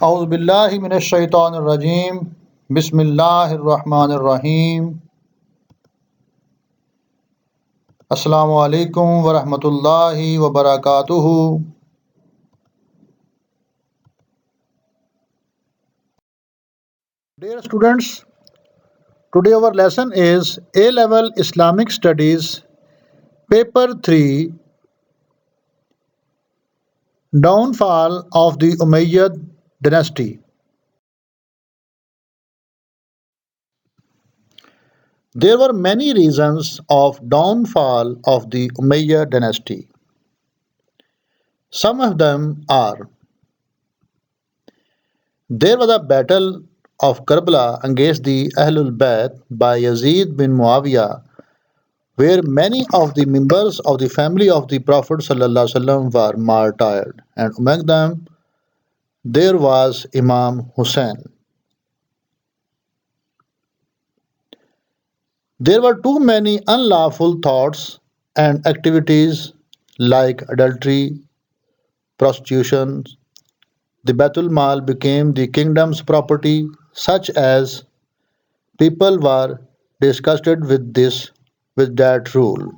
أعوذ بالله من الشيطان الرجيم بسم الله الرحمن الرحيم Assalamu alaikum wa rahmatullahi wa barakatuhu. Dear students, today our lesson is A level Islamic Studies, Paper 3, Downfall of the Umayyad Dynasty. There were many reasons of downfall of the Umayyad dynasty. Some of them are: there was a battle of Karbala against the Ahlul Bayt by Yazid bin Muawiyah, where many of the members of the family of the Prophet ﷺ were martyred, and among them there was Imam Hussein. There were too many unlawful thoughts and activities like adultery, prostitution. The Baitul Mal became the kingdom's property, such as people were disgusted with that rule.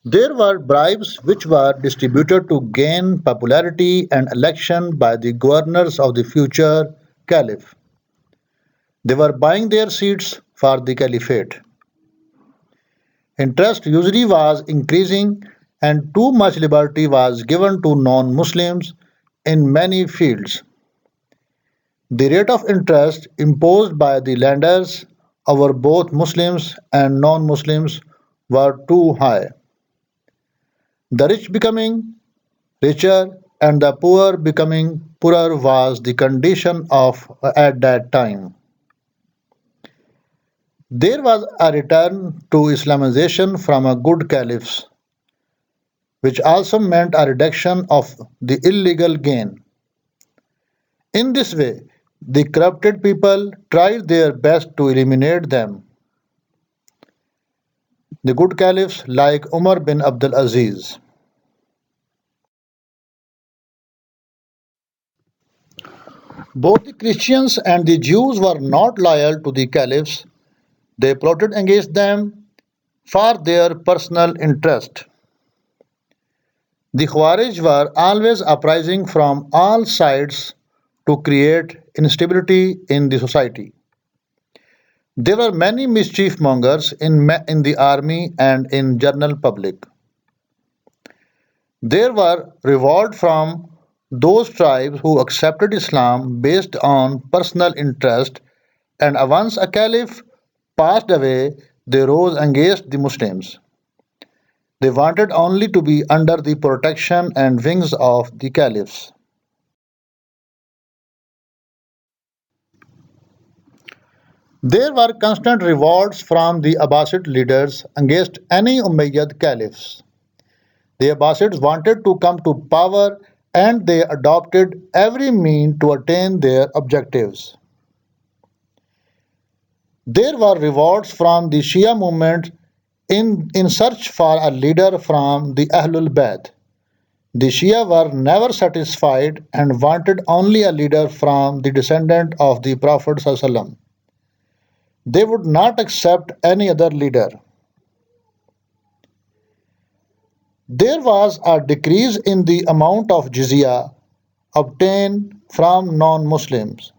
There were bribes which were distributed to gain popularity and election by the governors of the future caliph. They were buying their seats for the caliphate. Interest usually was increasing, and too much liberty was given to non Muslims in many fields. The rate of interest imposed by the lenders over both Muslims and non Muslims were too high. The rich becoming richer and the poor becoming poorer was the condition of at that time. There was a return to Islamization from a good caliphs, which also meant a reduction of the illegal gain. In this way, the corrupted people tried their best to eliminate them. The good caliphs like Umar bin Abdul Aziz. Both the Christians and the Jews were not loyal to the caliphs. They plotted against them for their personal interest. The Khawarij were always uprising from all sides to create instability in the society. There were many mischief mongers in the army and in general public. There were revolt from those tribes who accepted Islam based on personal interest, and once a caliph passed away, they rose against the Muslims. They wanted only to be under the protection and wings of the caliphs. There were constant revolts from the Abbasid leaders against any Umayyad caliphs. The Abbasids wanted to come to power and they adopted every means to attain their objectives. There were revolts from the Shia movement in search for a leader from the Ahlul Bayt. The Shia were never satisfied and wanted only a leader from the descendant of the Prophet ﷺ. They would not accept any other leader. There was a decrease in the amount of jizya obtained from non Muslims,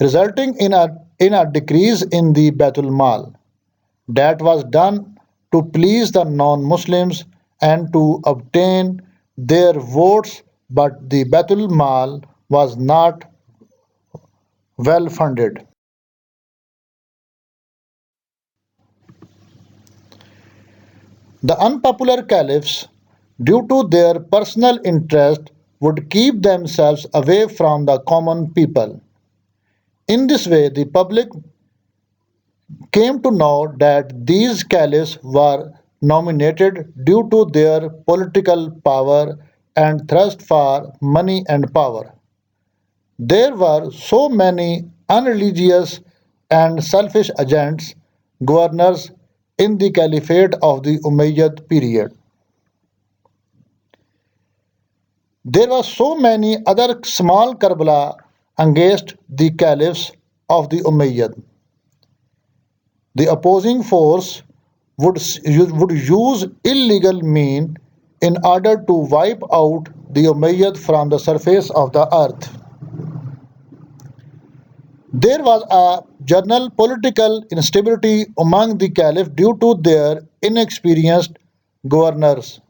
resulting in a decrease in the Baitul Mal. That was done to please the non Muslims and to obtain their votes, but the Baitul Mal was not well funded. The unpopular caliphs, due to their personal interest, would keep themselves away from the common people. In this way, the public came to know that these caliphs were nominated due to their political power and thirst for money and power. There were so many unreligious and selfish agents, governors in the caliphate of the Umayyad period. There were so many other small Karbala against the caliphs of the Umayyad. The opposing force would use illegal means in order to wipe out the Umayyad from the surface of the earth. There was a general political instability among the caliph due to their inexperienced governance.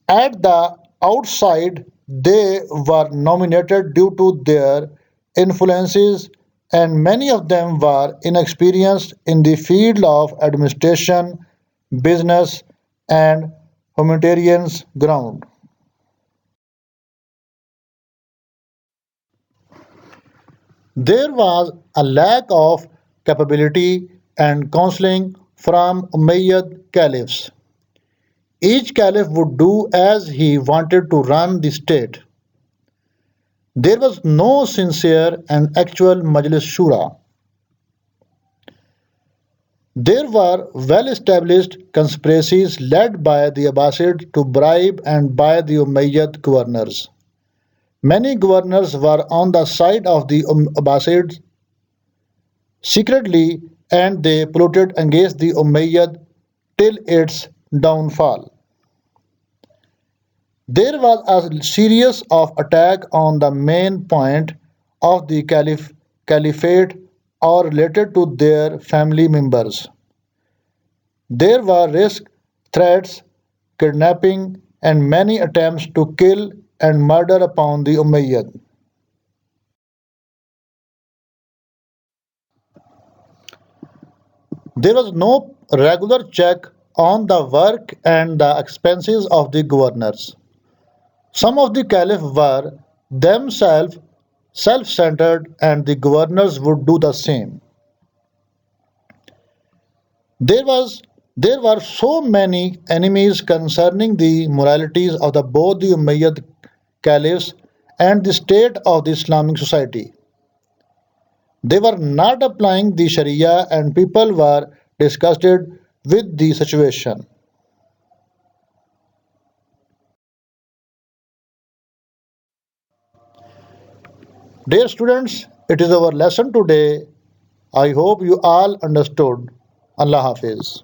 At the outside, they were nominated due to their influences, and many of them were inexperienced in the field of administration, business, and humanitarian ground. There was a lack of capability and counseling from Umayyad caliphs. Each caliph would do as he wanted to run the state. There was no sincere and actual Majlis Shura. There were well established conspiracies led by the Abbasids to bribe and buy the Umayyad governors. Many governors were on the side of the Abbasids secretly, and they plotted against the Umayyad till its downfall. There was a series of attack on the main point of the caliphate or related to their family members. There were risk, threats, kidnapping, and many attempts to kill and murder upon the Umayyad. There was no regular check on the work and the expenses of the governors. Some of the caliphs were themselves self centered, and the governors would do the same. There was there were so many enemies concerning the moralities of both the Umayyad caliphs and the state of the Islamic society. They were not applying the Sharia, and people were disgusted with the situation. Dear students, it is our lesson today. I hope you all understood. Allah Hafiz.